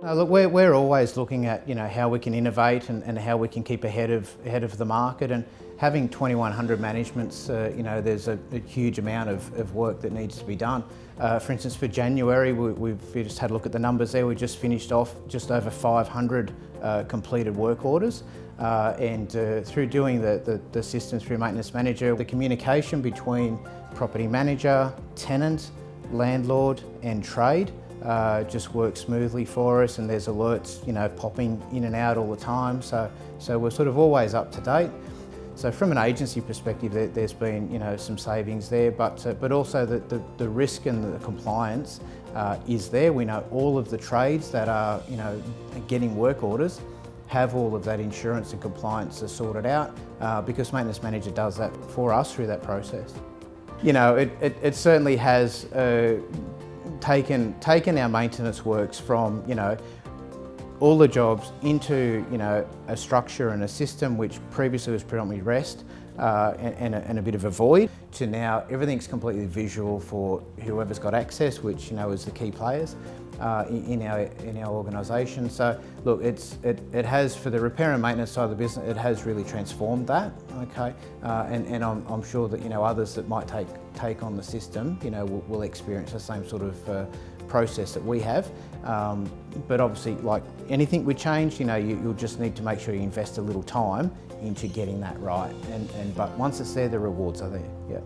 Look, we're always looking at how we can innovate and how we can keep ahead of the market, and having 2100 managements, there's a huge amount of work that needs to be done. For instance, for January, we've just had a look at the numbers there. We just finished off just over 500 completed work orders, and through doing the systems through Maintenance Manager, the communication between property manager, tenant, landlord and trade just works smoothly for us, and there's alerts popping in and out all the time, so we're sort of always up to date. So from an agency perspective, there's been some savings there, but also the risk and the compliance is there. We know all of the trades that are getting work orders have all of that insurance and compliance sorted out, because Maintenance Manager does that for us through that process. It certainly has taken our maintenance works from all the jobs into a structure and a system which previously was predominantly REST and a bit of a void, to now everything's completely visual for whoever's got access, which is the key players in our organisation. So look, it has, for the repair and maintenance side of the business, it has really transformed that. Okay, and I'm sure that others that might take on the system will experience the same sort of process that we have. But obviously, like anything we change, you'll just need to make sure you invest a little time into getting that right. But once it's there, the rewards are there. Yeah.